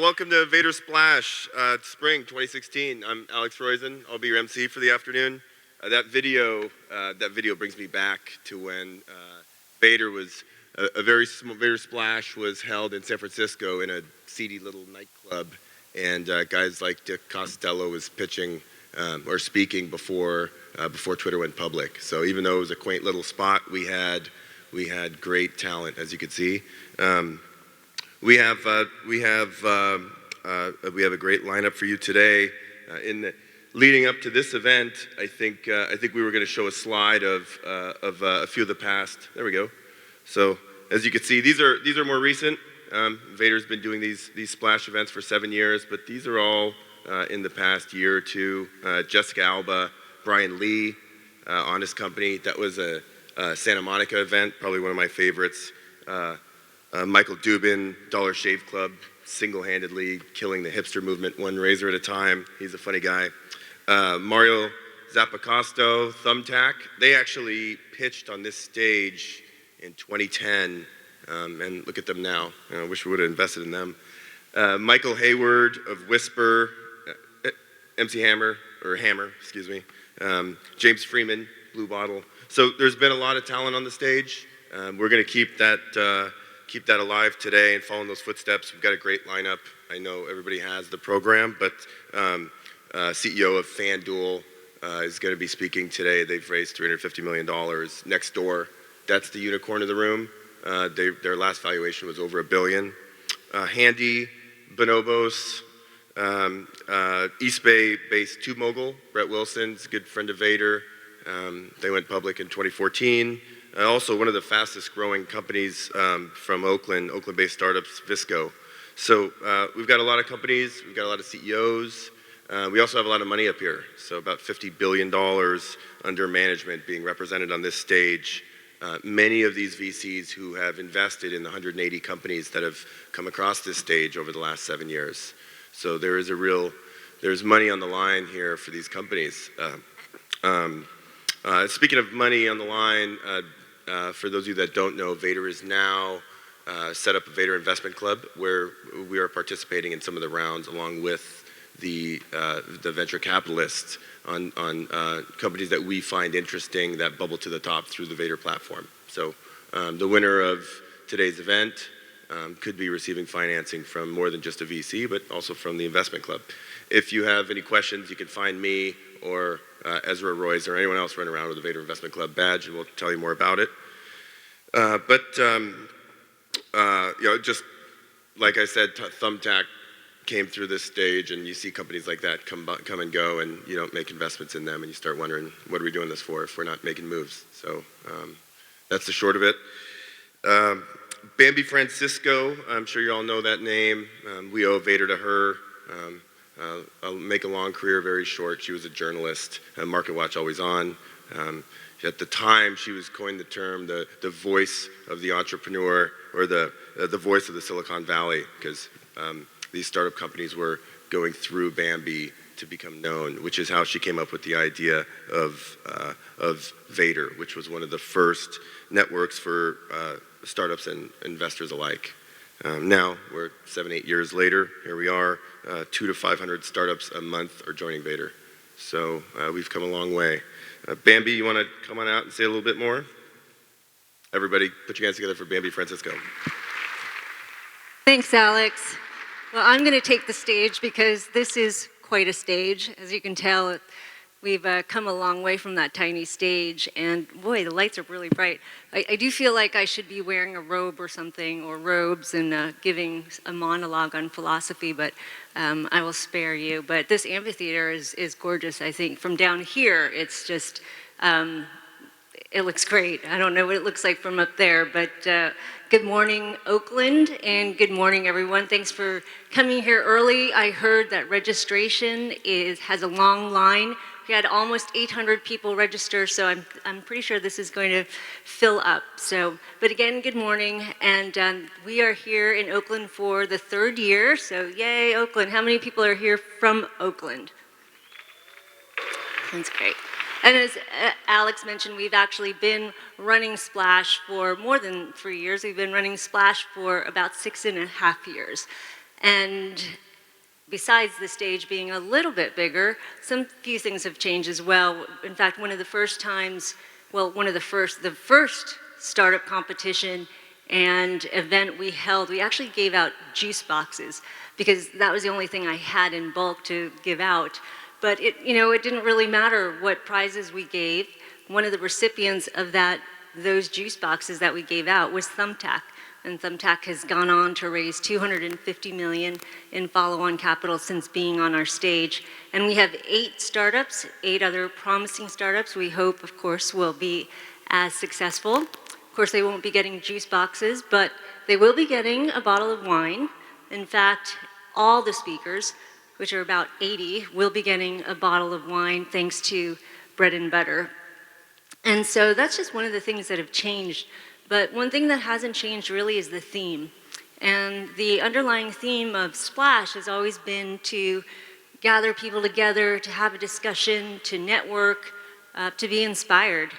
welcome to Vator Splash, Spring 2016. I'm Alex Roizen. I'll be your MC for the afternoon. That video brings me back to when Vator was a very small. Vator Splash was held in San Francisco in a seedy little nightclub, and guys like Dick Costello was pitching or speaking before Twitter went public. So even though it was a quaint little spot, we had great talent, as you could see. We have a great lineup for you today. Leading up to this event, I think we were going to show a slide of a few of the past. There we go. So as you can see, these are more recent. Vator's been doing these splash events for 7 years, but these are all in the past year or two. Jessica Alba, Brian Lee, Honest Company. That was a Santa Monica event, probably one of my favorites. Michael Dubin, Dollar Shave Club, single-handedly killing the hipster movement one razor at a time. He's a funny guy. Mario Zappacosto, Thumbtack. They actually pitched on this stage in 2010, and look at them now. I wish we would have invested in them. Michael Hayward of Whisper, MC Hammer, excuse me. James Freeman, Blue Bottle. So there's been a lot of talent on the stage. We're going to keep that alive today and follow in those footsteps. We've got a great lineup. I know everybody has the program, but CEO of FanDuel is going to be speaking today. They've raised $350 million. Next door, that's the unicorn of the room. Their last valuation was over $1 billion. Handy, Bonobos, East Bay-based Tube Mogul, Brett Wilson's a good friend of Vator. They went public in 2014. Also one of the fastest growing companies from Oakland-based startups, Visco. So we've got a lot of companies, we've got a lot of CEOs. We also have a lot of money up here. So about $50 billion under management being represented on this stage. Many of these VCs who have invested in the 180 companies that have come across this stage over the last 7 years. So there's money on the line here for these companies. Speaking of money on the line, for those of you that don't know, Vator is now set up a Vator Investment Club where we are participating in some of the rounds along with the venture capitalists on companies that we find interesting that bubble to the top through the Vator platform. So the winner of today's event could be receiving financing from more than just a VC, but also from the investment club. If you have any questions, you can find me or Ezra Royce or anyone else running around with the Vator Investment Club badge, and we'll tell you more about it. Just like I said, Thumbtack came through this stage, and you see companies like that come and go, and you don't make investments in them, and you start wondering, what are we doing this for if we're not making moves? So that's the short of it. Bambi Francisco, I'm sure you all know that name. We owe Vator to her. I'll make a long career very short. She was a journalist, Market Watch Always On. At the time, she was coined the term the voice of the entrepreneur, or the voice of the Silicon Valley, because these startup companies were going through Bambi to become known, which is how she came up with the idea of Vator, which was one of the first networks for startups and investors alike. Now, we're 7-8 years later, here we are, 200 to 500 startups a month are joining Vator. So we've come a long way. Bambi, you want to come on out and say a little bit more? Everybody, put your hands together for Bambi Francisco. Thanks, Alex. Well, I'm going to take the stage because this is quite a stage. As you can tell, we've come a long way from that tiny stage, and boy, the lights are really bright. I do feel like I should be wearing a robe or something, or robes, and giving a monologue on philosophy, but I will spare you. But this amphitheater is gorgeous, I think. From down here, it's just, it looks great. I don't know what it looks like from up there, but good morning, Oakland, and good morning, everyone. Thanks for coming here early. I heard that registration has a long line. We had almost 800 people register, so I'm pretty sure this is going to fill up. But again, good morning, and we are here in Oakland for the 3rd year, so yay, Oakland. How many people are here from Oakland? That's great. And as Alex mentioned, we've actually been running Splash for more than 3 years. We've been running Splash for about 6.5 years. And besides the stage being a little bit bigger, some few things have changed as well. In fact, one of the first times, well, the first startup competition and event we held, we actually gave out juice boxes because that was the only thing I had in bulk to give out. But it didn't really matter what prizes we gave. One of the recipients of those juice boxes that we gave out was Thumbtack. And Thumbtack has gone on to raise $250 million in follow-on capital since being on our stage. And we have 8 startups, 8 other promising startups we hope, of course, will be as successful. Of course, they won't be getting juice boxes, but they will be getting a bottle of wine. In fact, all the speakers, which are about 80, will be getting a bottle of wine thanks to Bread and Butter. And so that's just one of the things that have changed. But one thing that hasn't changed really is the theme. And the underlying theme of Splash has always been to gather people together, to have a discussion, to network, to be inspired.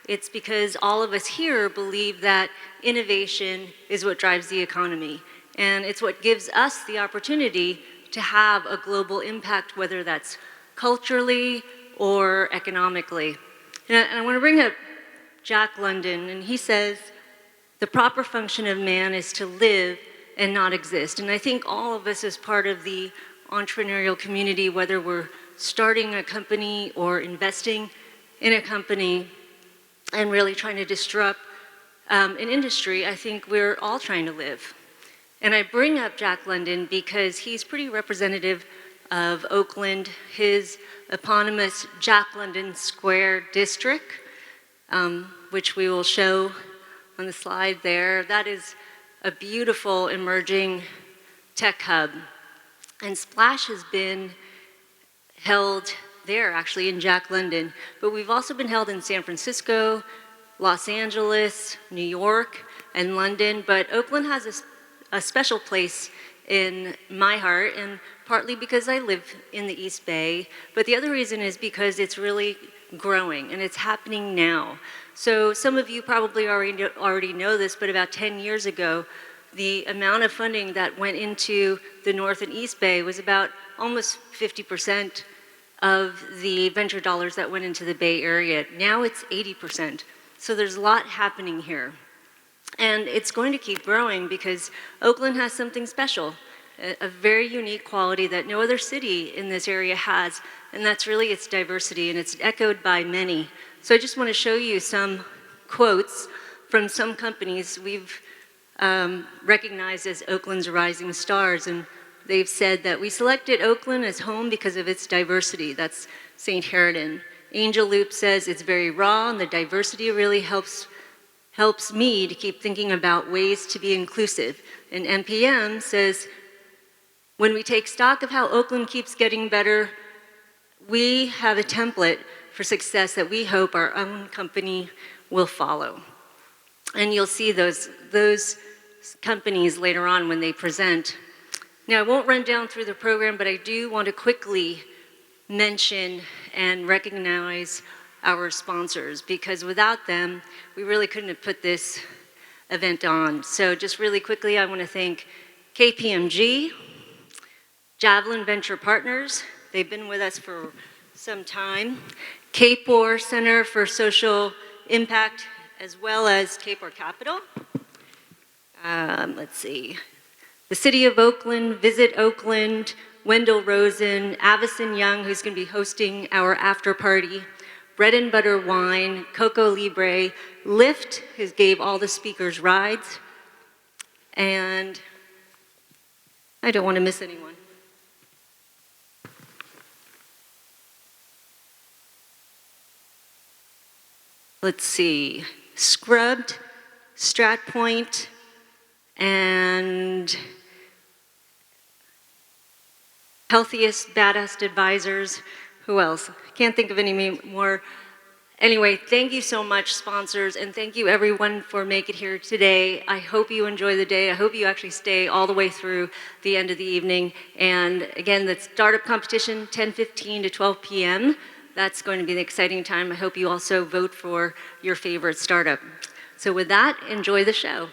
It's because all of us here believe that innovation is what drives the economy. And it's what gives us the opportunity to have a global impact, whether that's culturally or economically. And I want to bring up Jack London, and he says, "The proper function of man is to live and not exist." And I think all of us as part of the entrepreneurial community, whether we're starting a company or investing in a company and really trying to disrupt an industry, I think we're all trying to live. And I bring up Jack London because he's pretty representative of Oakland, his eponymous Jack London Square district, which we will show on the slide there. That is a beautiful emerging tech hub. And Splash has been held there, actually, in Jack London. But we've also been held in San Francisco, Los Angeles, New York, and London. But Oakland has a special place in my heart, and partly because I live in the East Bay. But the other reason is because it's really growing, and it's happening now. So some of you probably already know this, but about 10 years ago, the amount of funding that went into the North and East Bay was about almost 50% of the venture dollars that went into the Bay Area. Now it's 80%. So there's a lot happening here. And it's going to keep growing because Oakland has something special, a very unique quality that no other city in this area has, and that's really its diversity, and it's echoed by many. So I just want to show you some quotes from some companies we've recognized as Oakland's rising stars, and they've said that we selected Oakland as home because of its diversity. That's St. Harridan. Angel Loop says it's very raw, and the diversity really helps me to keep thinking about ways to be inclusive. And NPM says, when we take stock of how Oakland keeps getting better, we have a template for success that we hope our own company will follow. And you'll see those companies later on when they present. Now, I won't run down through the program, but I do want to quickly mention and recognize our sponsors, because without them, we really couldn't have put this event on. So just really quickly, I want to thank KPMG, Javelin Venture Partners, they've been with us for some time, Capor Center for Social Impact, as well as Capor Capital. Let's see, the City of Oakland, Visit Oakland, Wendell Rosen, Avison Young, who's going to be hosting our after party, Bread and Butter Wine, Coco Libre, Lyft, who gave all the speakers rides, and I don't want to miss anyone. Let's see, Scrubbed, StratPoint, and Healthiest Badass Advisors. Who else? Can't think of any more. Anyway, thank you so much, sponsors, and thank you everyone for making it here today. I hope you enjoy the day. I hope you actually stay all the way through the end of the evening. And again, the startup competition, 10:15 to 12 p.m. That's going to be an exciting time. I hope you also vote for your favorite startup. So with that, enjoy the show.